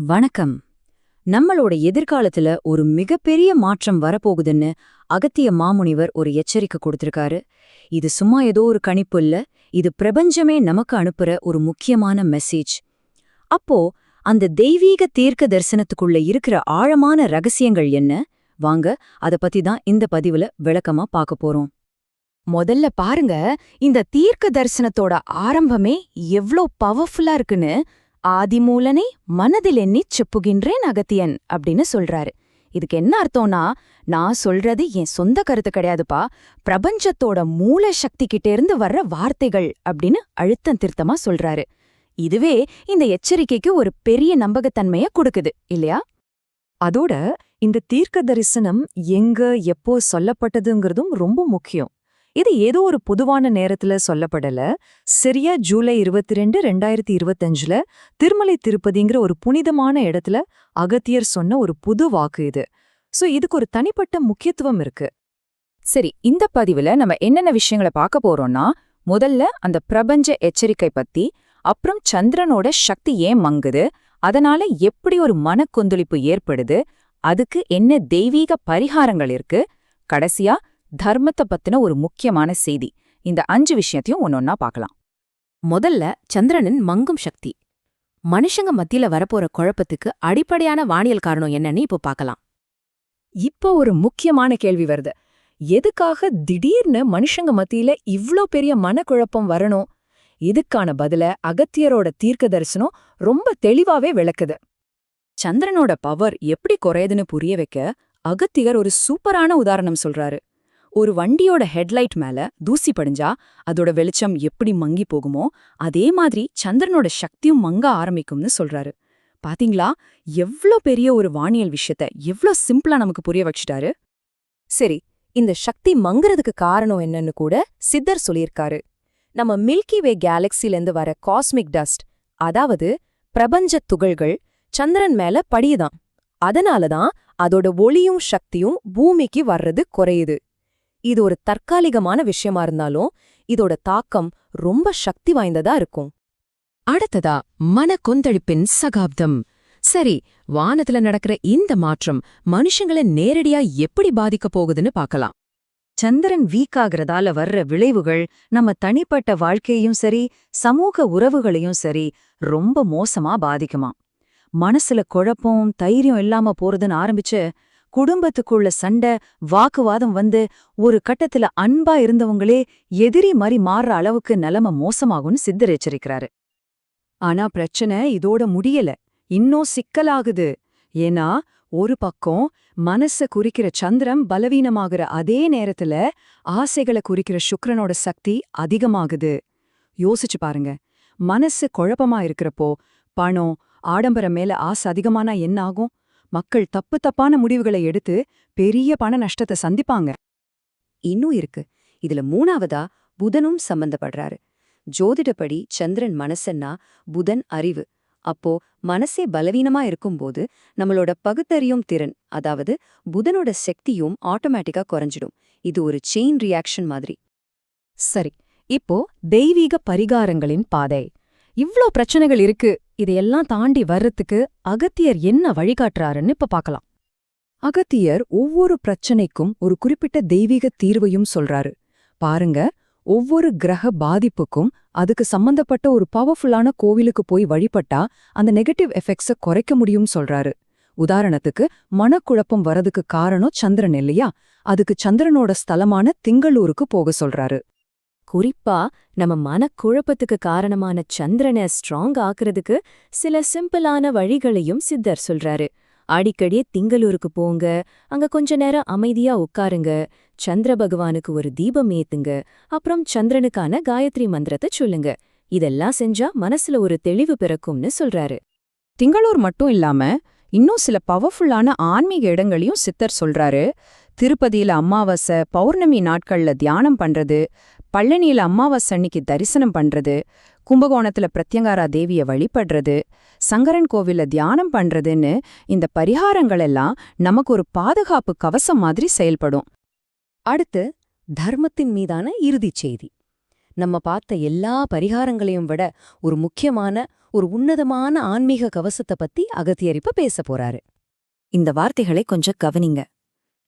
வணக்கம். நம்மளோட எதிர்காலத்துல ஒரு மிகப்பெரிய மாற்றம் வரப்போகுதுன்னு அகத்திய மாமுனிவர் ஒரு எச்சரிக்கை கொடுத்திருக்காரு. இது சும்மா ஏதோ ஒரு கணிப்பு இல்ல, இது பிரபஞ்சமே நமக்கு அனுப்புற ஒரு முக்கியமான மெசேஜ். அப்போ அந்த தெய்வீக தீர்க்க தரிசனத்துக்குள்ள இருக்கிற ஆழமான ரகசியங்கள் என்ன? வாங்க, அத பத்தி தான் இந்த பதிவுல விளக்கமா பார்க்க போறோம். முதல்ல பாருங்க, இந்த தீர்க்க தரிசனத்தோட ஆரம்பமே எவ்ளோ பவர்ஃபுல்லா இருக்குன்னு ஆதிமூலனை மனதில் எண்ணிச் செப்புகின்றேன் அகத்தியன் அப்படின்னு சொல்றாரு. இதுக்கு என்ன அர்த்தம்னா, நான் சொல்றது என் சொந்த கருத்து கிடையாதுப்பா, பிரபஞ்சத்தோட மூல சக்தி கிட்டே இருந்து வர்ற வார்த்தைகள் அப்படின்னு அழுத்தம் திருத்தமா சொல்றாரு. இதுவே இந்த எச்சரிக்கைக்கு ஒரு பெரிய நம்பகத்தன்மைய கொடுக்குது இல்லையா? அதோட இந்த தீர்க்க தரிசனம் எங்க எப்போ சொல்லப்பட்டதுங்கிறதும் ரொம்ப முக்கியம். இது ஏதோ ஒரு பொதுவான நேரத்துல சொல்லப்படல. சரியா ஜூலை 22, 2025 திருமலை திருப்பதிங்கிற ஒரு புனிதமான இடத்துல அகத்தியர் சொன்ன ஒரு புது வாக்கு இது. சோ இதுக்கு ஒரு தனிப்பட்ட முக்கியத்துவம் இருக்கு. சரி, இந்த பதிவுல நம்ம என்னென்ன விஷயங்களை பார்க்க போறோம்னா, முதல்ல அந்த பிரபஞ்ச எச்சரிக்கை பத்தி, அப்புறம் சந்திரனோட சக்தி ஏன் மங்குது, அதனால எப்படி ஒரு மனக்கொந்தளிப்பு ஏற்படுது, அதுக்கு என்ன தெய்வீக பரிகாரங்கள் இருக்கு, கடைசியா தர்மத்தை பத்தின ஒரு முக்கியமான செய்தி. இந்த 5 விஷயத்தையும் ஒன்னொன்னா பார்க்கலாம். முதல்ல சந்திரனின் மங்கும் சக்தி. மனுஷங்க மத்தியில வரப்போற குழப்பத்துக்கு அடிப்படையான வானியல் காரணம் என்னன்னு இப்போ பார்க்கலாம். இப்போ ஒரு முக்கியமான கேள்வி வருது. எதுக்காக திடீர்னு மனுஷங்க மத்தியில இவ்ளோ பெரிய மனக்குழப்பம் வரணும்? இதுக்கான பதில அகத்தியரோட தீர்க்க தரிசனம் ரொம்ப தெளிவாவே விளக்குது. சந்திரனோட பவர் எப்படி குறையுதுன்னு புரிய வைக்க அகத்தியர் ஒரு சூப்பரான உதாரணம் சொல்றாரு. ஒரு வண்டியோட ஹெட்லைட் மேல தூசி படிஞ்சா அதோட வெளிச்சம் எப்படி மங்கி போகுமோ, அதே மாதிரி சந்திரனோட சக்தியும் மங்க ஆரம்பிக்கும்னு சொல்றாரு. பாத்தீங்களா, எவ்ளோ பெரிய ஒரு வானியல் விஷயத்த எவ்ளோ சிம்பிளா நமக்கு புரிய வச்சிட்டாரு. சரி, இந்த சக்தி மங்குறதுக்கு காரணம் என்னன்னு கூட சித்தர் சொல்லியிருக்காரு. நம்ம மில்கி வே கேலக்சிலேருந்து வர காஸ்மிக் டஸ்ட், அதாவது பிரபஞ்ச துகள்கள் சந்திரன் மேல படியுதான். அதனாலதான் அதோட ஒளியும் சக்தியும் பூமிக்கு வர்றது குறையுது. இது ஒரு தற்காலிகமான விஷயமா இருந்தாலும் இதோட தாக்கம் ரொம்ப சக்தி வாய்ந்ததா இருக்கும். அடுத்ததா மனக்கொந்தளிப்பின் சகாப்தம். சரி, வானத்துல நடக்கிற இந்த மாற்றம் மனுஷங்களை நேரடியா எப்படி பாதிக்க போகுதுன்னு பார்க்கலாம். சந்திரன் வீக்காகிறதால வர்ற விளைவுகள் நம்ம தனிப்பட்ட வாழ்க்கையும் சரி, சமூக உறவுகளையும் சரி ரொம்ப மோசமா பாதிக்குமா. மனசுல குழப்பம், தைரியம் இல்லாம போறதுன்னு ஆரம்பிச்சு குடும்பத்துக்குள்ள சண்டை, வாக்குவாதம் வந்து ஒரு கட்டத்துல அன்பா இருந்தவங்களே எதிரி மாதிரி மாறுற அளவுக்கு நிலைமை மோசமாகும்னு சித்தர் எச்சரிக்கிறாரு. ஆனா பிரச்சனை இதோட முடியல, இன்னும் சிக்கலாகுது. ஏன்னா ஒரு பக்கம் மனச குறிக்கிற சந்திரன் பலவீனமாகிற அதே நேரத்துல ஆசைகளை குறிக்கிற சுக்கிரனோட சக்தி அதிகமாகுது. யோசிச்சு பாருங்க, மனசு குழப்பமா இருக்கிறப்போ பணம், ஆடம்பரம் மேல ஆசை அதிகமானா என்ன ஆகும்? மக்கள் தப்பான முடிவுகளை எடுத்து பெரிய பண நஷ்டத்தை சந்திப்பாங்க. இன்னும் இருக்கு, இதுல மூணாவதா புதனும் சம்பந்தப்படுறாரு. ஜோதிடப்படி சந்திரன் மனசன்னா புதன் அறிவு. அப்போ மனசே பலவீனமா இருக்கும்போது நம்மளோட பகுத்தறியும் திறன், அதாவது புதனோட சக்தியும் ஆட்டோமேட்டிக்கா குறைஞ்சிடும். இது ஒரு செயின் ரியாக்ஷன் மாதிரி. சரி, இப்போ தெய்வீக பரிகாரங்களின் பாதை. இவ்ளோ பிரச்சனைகள் இருக்கு, இதையெல்லாம் தாண்டி வர்றதுக்கு அகத்தியர் என்ன வழிகாட்டுறாருன்னு இப்ப பார்க்கலாம். அகத்தியர் ஒவ்வொரு பிரச்சனைக்கும் ஒரு குறிப்பிட்ட தெய்வீக தீர்வையும் சொல்றாரு. பாருங்க, ஒவ்வொரு கிரக பாதிப்புக்கும் அதுக்கு சம்பந்தப்பட்ட ஒரு பவர்ஃபுல்லான கோவிலுக்கு போய் வழிபட்டா அந்த நெகட்டிவ் எஃபெக்ட்ஸ குறைக்க முடியும் சொல்றாரு. உதாரணத்துக்கு, மனக்குழப்பம் வரதுக்கு காரணம் சந்திரன் இல்லையா, அதுக்கு சந்திரனோட ஸ்தலமான திங்களூருக்கு போக சொல்றாரு. குறிப்பா நம்ம மனக்குழப்பத்துக்கு காரணமான சந்திரனை ஸ்ட்ராங் ஆக்குறதுக்கு சில சிம்பிளான வழிகளையும் சித்தர் சொல்றாரு. அடிக்கடி திங்களூருக்கு போங்க, அங்க கொஞ்ச நேரம் அமைதியா உட்காருங்க, சந்திர பகவானுக்கு ஒரு தீபம் ஏத்துங்க, அப்புறம் சந்திரனுக்கான காயத்ரி மந்திரத்தை சொல்லுங்க. இதெல்லாம் செஞ்சா மனசுல ஒரு தெளிவு பிறக்கும்னு சொல்றாரு. திங்களூர் மட்டும் இல்லாம இன்னும் சில பவர்ஃபுல்லான ஆன்மீக இடங்களையும் சித்தர் சொல்றாரு. திருப்பதியில அமாவாசை, பௌர்ணமி நாட்கள்ல தியானம் பண்றது, பழனியில அமாவாசை அன்னிக்கு தரிசனம் பண்றது, கும்பகோணத்துல பிரத்யங்காரா தேவிய வழிபடுறது, சங்கரன் கோவில்ல தியானம் பண்றதுன்னு இந்த பரிகாரங்கள் எல்லாம் நமக்கு ஒரு பாதுகாப்பு கவசம் மாதிரி செயல்படும். அடுத்து தர்மத்தின் மீதான இறுதிச் செய்தி. நம்ம பார்த்த எல்லா பரிகாரங்களையும் விட ஒரு முக்கியமான ஒரு உன்னதமான ஆன்மீக கவசத்தை பத்தி அகத்தியர் இப்ப பேசப் போறாரு. இந்த வார்த்தைகளை கொஞ்சம் கவனிங்க.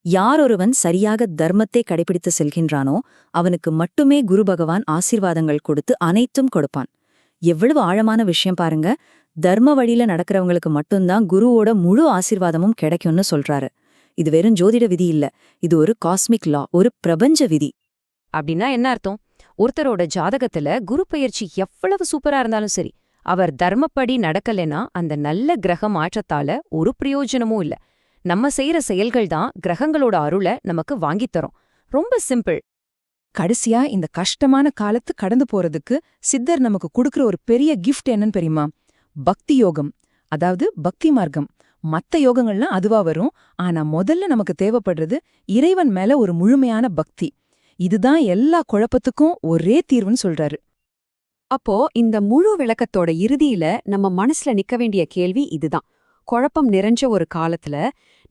யாரொருவன் சரியாக தர்மத்தை கடைபிடித்து செல்கின்றானோ அவனுக்கு மட்டுமே குரு பகவான் ஆசீர்வாதங்கள் கொடுத்து அனைத்தும் கொடுப்பான். எவ்வளவு ஆழமான விஷயம் பாருங்க. தர்ம வழியில நடக்கிறவங்களுக்கு மட்டும்தான் குருவோட முழு ஆசீர்வாதமும் கிடைக்கும்னு சொல்றாரு. இது வெறும் ஜோதிட விதி இல்ல, இது ஒரு காஸ்மிக் லா, ஒரு பிரபஞ்ச விதி. அப்படின்னா என்ன அர்த்தம்? ஒருத்தரோட ஜாதகத்துல குரு பெயர்ச்சி எவ்வளவு சூப்பரா இருந்தாலும் சரி, அவர் தர்மப்படி நடக்கலைன்னா அந்த நல்ல கிரக மாற்றத்தால ஒரு பிரயோஜனமும் இல்ல. நம்ம செய்யற செயல்கள் தான் கிரகங்களோட அருளை நமக்கு வாங்கித் தரும். ரொம்ப சிம்பிள். கடைசியா இந்த கஷ்டமான காலத்து கடந்து போறதுக்கு சித்தர் நமக்கு கொடுக்கற ஒரு பெரிய கிஃப்ட் என்னன்னு தெரியுமா? பக்தி யோகம், அதாவது பக்தி மார்க்கம். மத்த யோகங்கள்லாம் அதுவா வரும். ஆனா முதல்ல நமக்கு தேவைப்படுறது இறைவன் மேல ஒரு முழுமையான பக்தி. இதுதான் எல்லா குழப்பத்துக்கும் ஒரே தீர்வுன்னு சொல்றாரு. அப்போ இந்த முழு விளக்கத்தோட இறுதியில நம்ம மனசுல நிக்க வேண்டிய கேள்வி இதுதான். குழப்பம் நிறைஞ்ச ஒரு காலத்துல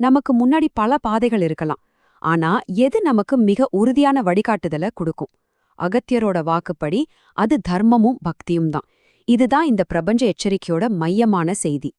நமக்கு முன்னாடி பல பாதைகள் இருக்கலாம். ஆனா எது நமக்கு மிக உறுதியான வழிகாட்டுதல கொடுக்கும்? அகத்தியரோட வாக்குப்படி அது தர்மமும் பக்தியும் தான். இதுதான் இந்த பிரபஞ்ச எச்சரிக்கையோட மையமான செய்தி.